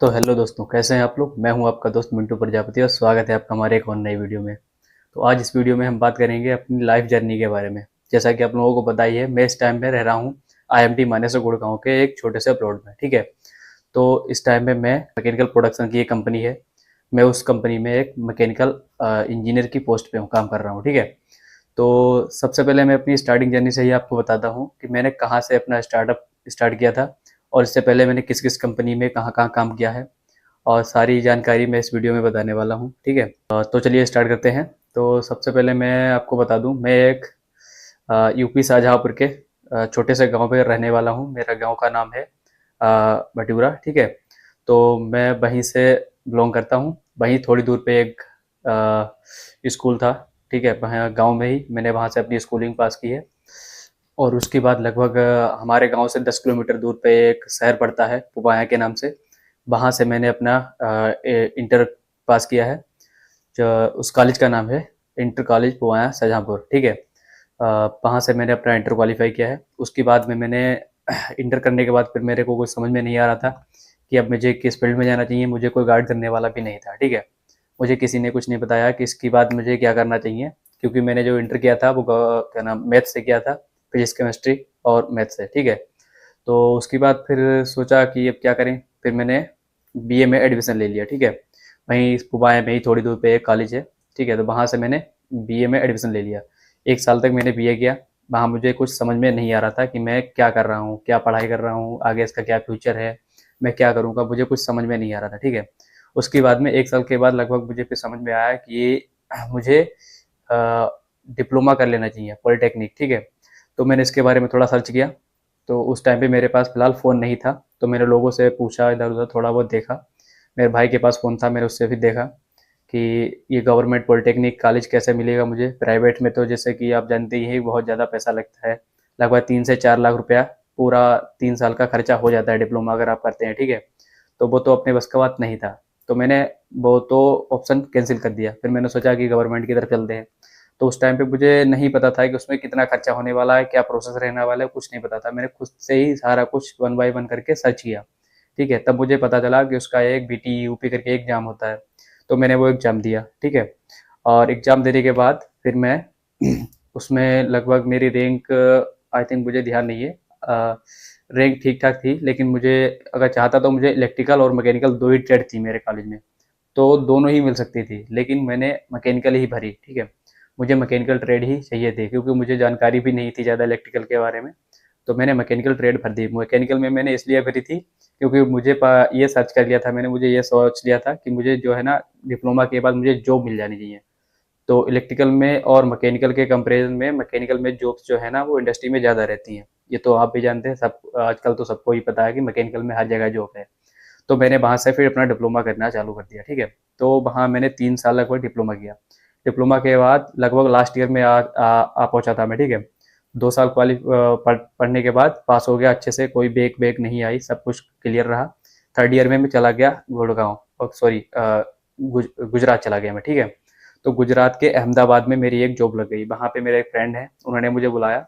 तो हेलो दोस्तों, कैसे हैं आप लोग। मैं हूं आपका दोस्त मिंटू प्रजापति और स्वागत है आपका हमारे एक और नई वीडियो में। तो आज इस वीडियो में हम बात करेंगे अपनी लाइफ जर्नी के बारे में। जैसा कि आप लोगों को पता ही है, मैं इस टाइम में रह रहा हूं आईएमटी मानेसर गुड़गांव के एक छोटे से प्लॉट में। ठीक है, तो इस टाइम में मैं मैकेनिकल प्रोडक्शन की एक कंपनी है, मैं उस कंपनी में एक मैकेनिकल इंजीनियर की पोस्ट पे काम कर रहा हूँ। ठीक है, तो सबसे पहले मैं अपनी स्टार्टिंग जर्नी से ही आपको बताता हूँ कि मैंने कहाँ से अपना स्टार्टअप स्टार्ट किया था और इससे पहले मैंने किस किस कंपनी में कहाँ कहाँ काम किया है, और सारी जानकारी मैं इस वीडियो में बताने वाला हूँ। ठीक है, तो चलिए स्टार्ट करते हैं। तो सबसे पहले मैं आपको बता दूँ, मैं एक यूपी शाहजहाँपुर के छोटे से गांव पे रहने वाला हूँ। मेरा गांव का नाम है भटूरा। ठीक है, तो मैं वहीं से बिलोंग करता हूँ। वहीं थोड़ी दूर पे एक स्कूल था। ठीक है, वहाँ गांव में ही मैंने वहाँ से अपनी स्कूलिंग पास की है। और उसके बाद लगभग हमारे गांव से 10 किलोमीटर दूर पे एक शहर पड़ता है पुपाया के नाम से। वहाँ से मैंने अपना इंटर पास किया है। जो उस कॉलेज का नाम है इंटर कॉलेज पुपाया शाहजहाँपुर। ठीक है, वहाँ से मैंने अपना इंटर क्वालिफाई किया है। उसके बाद में मैंने इंटर करने के बाद फिर मेरे को कुछ समझ में नहीं आ रहा था कि अब मुझे किस फील्ड में जाना चाहिए। मुझे कोई गाइड करने वाला भी नहीं था। ठीक है, मुझे किसी ने कुछ नहीं बताया कि इसके बाद मुझे क्या करना चाहिए, क्योंकि मैंने जो इंटर किया था वो क्या नाम मैथ से किया था, फिजिक्स केमिस्ट्री और मैथ से। ठीक है, तो उसके बाद फिर सोचा कि अब क्या करें। फिर मैंने बीए में एडमिशन ले लिया। ठीक है, वहीं पुबाया में ही थोड़ी दूर पे एक कॉलेज है। ठीक है, तो वहाँ से मैंने बीए में एडमिशन ले लिया। 1 साल तक मैंने बीए किया। वहाँ मुझे कुछ समझ में नहीं आ रहा था कि मैं क्या कर रहा हूँ, क्या पढ़ाई कर रहा हूँ, आगे इसका क्या फ्यूचर है, मैं क्या करूँगा, मुझे कुछ समझ में नहीं आ रहा था। ठीक है, उसके बाद में 1 साल के बाद लगभग मुझे फिर समझ में आया कि ये मुझे डिप्लोमा कर लेना चाहिए पॉलिटेक्निक। ठीक है, तो मैंने इसके बारे में थोड़ा सर्च किया। तो उस टाइम पे मेरे पास फ़िलहाल फ़ोन नहीं था, तो मैंने लोगों से पूछा, इधर-उधर थोड़ा बहुत देखा। मेरे भाई के पास फ़ोन था, मैंने उससे भी देखा कि ये गवर्नमेंट पॉलिटेक्निक कॉलेज कैसे मिलेगा मुझे। प्राइवेट में तो जैसे कि आप जानते ही हैं बहुत ज़्यादा पैसा लगता है, लगभग 3 से 4 लाख रुपया पूरा 3 साल का खर्चा हो जाता है डिप्लोमा अगर आप करते हैं। ठीक है, तो वो तो अपने बस का बात नहीं था, तो मैंने वो तो ऑप्शन कैंसिल कर दिया। फिर मैंने सोचा कि गवर्नमेंट की तरफ चलते हैं। तो उस टाइम पे मुझे नहीं पता था कि उसमें कितना खर्चा होने वाला है, क्या प्रोसेस रहने वाला है, कुछ नहीं पता था। मैंने खुद से ही सारा कुछ वन बाय वन करके सर्च किया। ठीक है, तब मुझे पता चला कि उसका एक बीटी यूपी करके एग्ज़ाम होता है। तो मैंने वो एग्ज़ाम दिया। ठीक है, और एग्ज़ाम देने के बाद फिर मैं उसमें लगभग मेरी रैंक आई थिंक मुझे ध्यान नहीं है, रैंक ठीक-ठाक थी, लेकिन मुझे अगर चाहता तो मुझे इलेक्ट्रिकल और मैकेनिकल 2 ही ट्रेड थी मेरे कॉलेज में, तो दोनों ही मिल सकती थी, लेकिन मैंने मैकेनिकल ही भरी। ठीक है, मुझे मैकेनिकल ट्रेड ही चाहिए थी क्योंकि मुझे जानकारी भी नहीं थी ज़्यादा इलेक्ट्रिकल के बारे में। तो मैंने मैकेनिकल ट्रेड भर दी। मैकेनिकल में मैंने इसलिए भरी थी क्योंकि मुझे ये सर्च कर लिया था मैंने, मुझे ये सोच लिया था कि मुझे जो है ना डिप्लोमा के बाद मुझे जॉब मिल जानी चाहिए। तो इलेक्ट्रिकल में और मैकेनिकल के कंपैरिजन में मैकेनिकल में जॉब्स जो है ना वो इंडस्ट्री में ज़्यादा रहती हैं। ये तो आप भी जानते हैं, सब आजकल तो सबको ही पता है कि मैकेनिकल में हर जगह जॉब है। तो मैंने वहाँ से फिर अपना डिप्लोमा करना चालू कर दिया। ठीक है, तो वहाँ मैंने 3 साल लगभग डिप्लोमा किया। डिप्लोमा के बाद लगभग लास्ट ईयर में आ पहुँचा था मैं। ठीक है, 2 साल पढ़ने के बाद पास हो गया अच्छे से, कोई बैक बैक नहीं आई, सब कुछ क्लियर रहा। थर्ड ईयर में मैं चला गया गुड़गांव, सॉरी गुजरात चला गया मैं। ठीक है, तो गुजरात के अहमदाबाद में मेरी एक जॉब लग गई। वहाँ पे मेरा एक फ्रेंड है, उन्होंने मुझे बुलाया।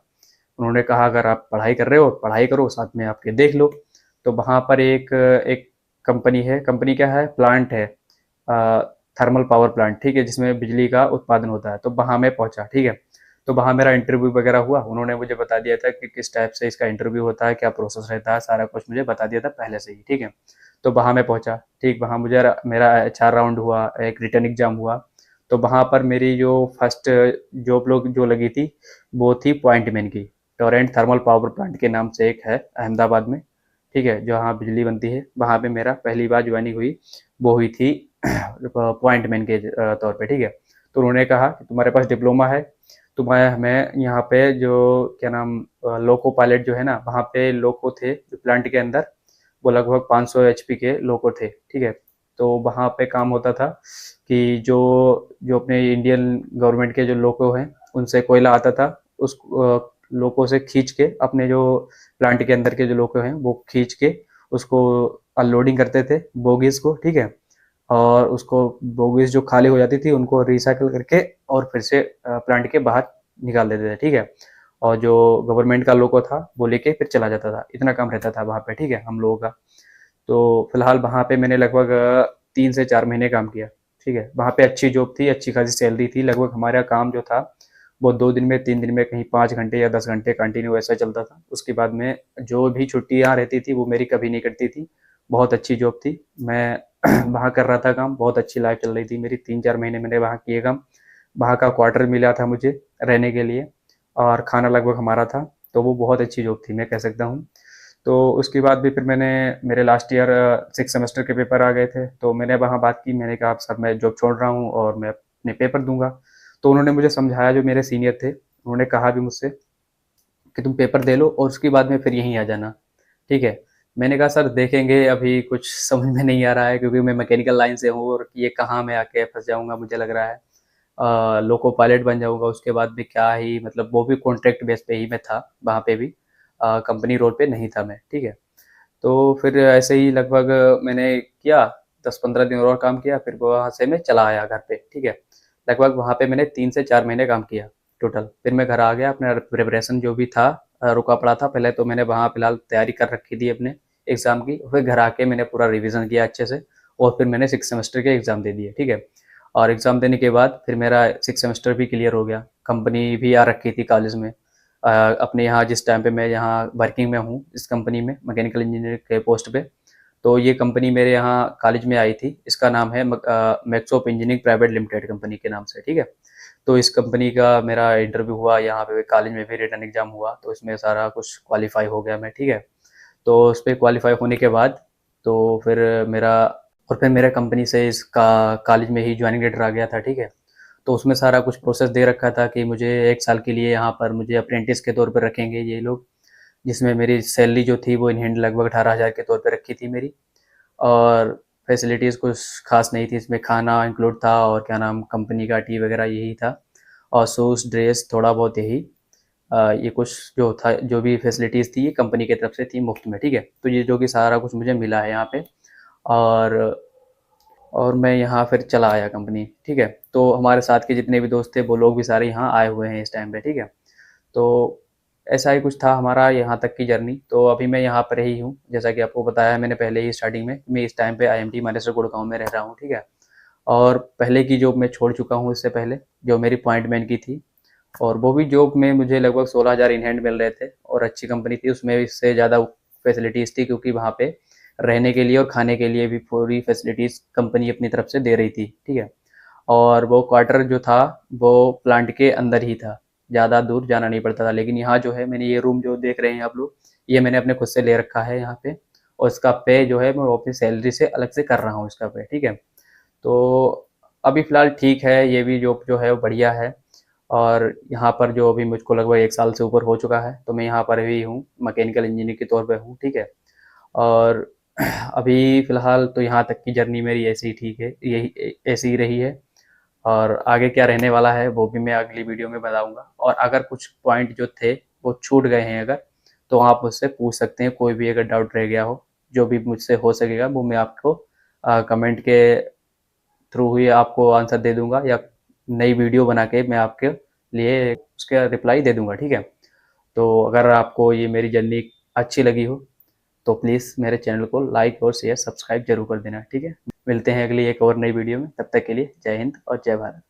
उन्होंने कहा अगर आप पढ़ाई कर रहे हो पढ़ाई करो, साथ में आपके देख लो। तो वहाँ पर एक एक कंपनी है, कंपनी क्या है, प्लांट है, थर्मल पावर प्लांट। ठीक है, जिसमें बिजली का उत्पादन होता है। तो वहाँ मैं पहुँचा। ठीक है, तो वहाँ मेरा इंटरव्यू वगैरह हुआ। उन्होंने मुझे बता दिया था कि किस टाइप से इसका इंटरव्यू होता है, क्या प्रोसेस रहता है, सारा कुछ मुझे बता दिया था पहले से ही। ठीक है, तो वहाँ मैं पहुँचा। ठीक, वहाँ मुझे मेरा HR राउंड हुआ, एक रिटर्न एग्जाम हुआ। तो वहाँ पर मेरी जो फर्स्ट जॉब लोग जो लगी थी वो थी पॉइंट मैन की। टोरेंट थर्मल पावर प्लांट के नाम से एक है अहमदाबाद में। ठीक है, जहाँ बिजली बनती है, वहाँ पे मेरा पहली बार ज्वाइनिंग हुई, वो हुई थी पॉइंट मैन के तौर पे। ठीक है, तो उन्होंने कहा कि तुम्हारे पास डिप्लोमा है, तुम्हारे हमें यहाँ पे जो क्या नाम लोको पायलट जो है ना, वहाँ पे लोको थे जो प्लांट के अंदर, वो लगभग 500 HP के लोको थे। ठीक है, तो वहाँ पे काम होता था कि जो जो अपने इंडियन गवर्नमेंट के जो लोको हैं उनसे कोयला आता था, उस लोको से खींच के अपने जो प्लांट के अंदर के जो लोको हैं वो खींच के उसको अनलोडिंग करते थे बोगीज को। ठीक है, और उसको बोगीज जो खाली हो जाती थी उनको रिसाइकिल करके और फिर से प्लांट के बाहर निकाल देते थे। ठीक है, और जो गवर्नमेंट का लोगो था वो लेके फिर चला जाता था। इतना काम रहता था वहाँ पे। ठीक है, हम लोगों का। तो फिलहाल वहाँ पे मैंने लगभग 3 से 4 महीने काम किया। ठीक है, वहाँ पे अच्छी जॉब थी, अच्छी खासी सैलरी थी। लगभग हमारा काम जो था वो 2 दिन में 3 दिन में कहीं 5 घंटे या 10 घंटे कंटिन्यू ऐसा चलता था। उसके बाद में जो भी छुट्टियाँ रहती थी वो मेरी कभी नहीं कटती थी। बहुत अच्छी जॉब थी। मैं वहाँ कर रहा था काम, बहुत अच्छी लाइफ चल रही थी मेरी। 3-4 महीने मैंने वहाँ किए काम। वहाँ का क्वार्टर मिला था मुझे रहने के लिए, और खाना लगभग हमारा था। तो वो बहुत अच्छी जॉब थी, मैं कह सकता हूँ। तो उसके बाद भी फिर मैंने, मेरे लास्ट ईयर 6 सेमेस्टर के पेपर आ गए थे, तो मैंने वहाँ बात की। मैंने कहा, सर मैं जॉब छोड़ रहा हूँ और मैं अपने पेपर दूंगा। तो उन्होंने मुझे समझाया, जो मेरे सीनियर थे उन्होंने कहा भी मुझसे कि तुम पेपर दे लो और उसके बाद में फिर यहीं आ जाना। ठीक है। मैंने कहा, सर देखेंगे, अभी कुछ समझ में नहीं आ रहा है, क्योंकि मैं मैकेनिकल लाइन से हूँ और ये कहाँ मैं आके फंस जाऊँगा, मुझे लग रहा है लोको पायलट बन जाऊँगा। उसके बाद भी क्या ही, मतलब वो भी कॉन्ट्रैक्ट बेस पे ही मैं था वहाँ पे भी, कंपनी रोल पे नहीं था मैं। ठीक है। तो फिर ऐसे ही लगभग मैंने किया, 10-15 दिन और काम किया, फिर वहाँ से मैं चला आया घर पे। ठीक है। लगभग वहाँ पे मैंने 3 से 4 महीने काम किया टोटल। फिर मैं घर आ गया। अपना प्रिपरेशन जो भी था रुका पड़ा था। पहले तो मैंने वहाँ फिलहाल तैयारी कर रखी थी अपने एग्ज़ाम की। फिर घर आके मैंने पूरा रिवीजन किया अच्छे से, और फिर मैंने 6 सेमेस्टर के एग्ज़ाम दे दिए। ठीक है। और एग्ज़ाम देने के बाद फिर मेरा 6 सेमेस्टर भी क्लियर हो गया। कंपनी भी आ रखी थी कॉलेज में। अपने यहाँ जिस टाइम पे मैं यहाँ वर्किंग में हूँ, इस कंपनी में मैकेनिकल इंजीनियर के पोस्ट पे, तो ये कंपनी मेरे यहाँ कॉलेज में आई थी। इसका नाम है मैक्सोप इंजीनियरिंग प्राइवेट लिमिटेड कंपनी के नाम से। ठीक है। तो इस कंपनी का मेरा इंटरव्यू हुआ यहाँ पे, कॉलेज में भी रिटन एग्जाम हुआ, तो इसमें सारा कुछ क्वालिफाई हो गया मैं। ठीक है। तो उस पर क्वालिफाई होने के बाद तो फिर मेरा, और फिर मेरे कंपनी से इसका कॉलेज में ही ज्वाइनिंग लेटर आ गया था। ठीक है। तो उसमें सारा कुछ प्रोसेस दे रखा था कि मुझे 1 साल के लिए यहाँ पर मुझे अप्रेंटिस के तौर पर रखेंगे ये लोग, जिसमें मेरी सैलरी जो थी वो इन हैंड लगभग 18,000 के तौर पे रखी थी मेरी। और फैसिलिटीज़ कुछ खास नहीं थी इसमें, खाना इंक्लूड था और क्या नाम, कंपनी का टी वगैरह यही था, और शूज़ ड्रेस थोड़ा बहुत यही। ये कुछ जो था, जो भी फैसिलिटीज़ थी ये कंपनी की तरफ से थी मुफ्त में। ठीक है। तो ये जो कि सारा कुछ मुझे मिला है यहाँ पे। और मैं यहाँ फिर चला आया कंपनी। ठीक है। तो हमारे साथ के जितने भी दोस्त थे वो लोग भी सारे यहाँ आए हुए हैं इस टाइम पे। ठीक है। तो ऐसा ही कुछ था हमारा यहाँ तक की जर्नी। तो अभी मैं यहाँ पर ही हूँ, जैसा कि आपको बताया मैंने पहले ही स्टार्टिंग में, मैं इस टाइम पे IMT मानेसर गुड़गांव में रह रहा हूँ। ठीक है। और पहले की जॉब मैं छोड़ चुका हूँ इससे पहले, जो मेरी पॉइंट मैन की थी, और वो भी जॉब में मुझे लगभग 16,000 इन हैंड मिल रहे थे, और अच्छी कंपनी थी, उसमें इससे ज़्यादा फैसिलिटीज़ थी, क्योंकि वहाँ पे रहने के लिए और खाने के लिए भी पूरी फैसिलिटीज़ कंपनी अपनी तरफ से दे रही थी। ठीक है। और वो क्वार्टर जो था वो प्लांट के अंदर ही था, ज़्यादा दूर जाना नहीं पड़ता था। लेकिन यहाँ जो है, मैंने ये रूम जो देख रहे हैं आप लोग, ये मैंने अपने खुद से ले रखा है यहाँ पे, और इसका पे जो है मैं अपनी सैलरी से अलग से कर रहा हूँ इसका पे। ठीक है। तो अभी फ़िलहाल ठीक है, ये भी जॉब जो है वो बढ़िया है। और यहाँ पर जो अभी मुझको लगभग 1 साल से ऊपर हो चुका है, तो मैं यहाँ पर भी हूँ, मैकेनिकल इंजीनियर के तौर पे हूँ। ठीक है। और अभी फ़िलहाल तो यहाँ तक की जर्नी मेरी ऐसी ही ठीक है, यही ऐसी ही रही है। और आगे क्या रहने वाला है वो भी मैं अगली वीडियो में बताऊंगा। और अगर कुछ पॉइंट जो थे वो छूट गए हैं अगर, तो आप मुझसे पूछ सकते हैं, कोई भी अगर डाउट रह गया हो, जो भी मुझसे हो सकेगा वो मैं आपको कमेंट के थ्रू ही आपको आंसर दे दूंगा, या नई वीडियो बना के मैं आपके लिए उसका रिप्लाई दे दूंगा। ठीक है। तो अगर आपको ये मेरी जर्नी अच्छी लगी हो तो प्लीज़ मेरे चैनल को लाइक और शेयर सब्सक्राइब जरूर कर देना। ठीक है। मिलते हैं अगली एक और नई वीडियो में, तब तक के लिए जय हिंद और जय भारत।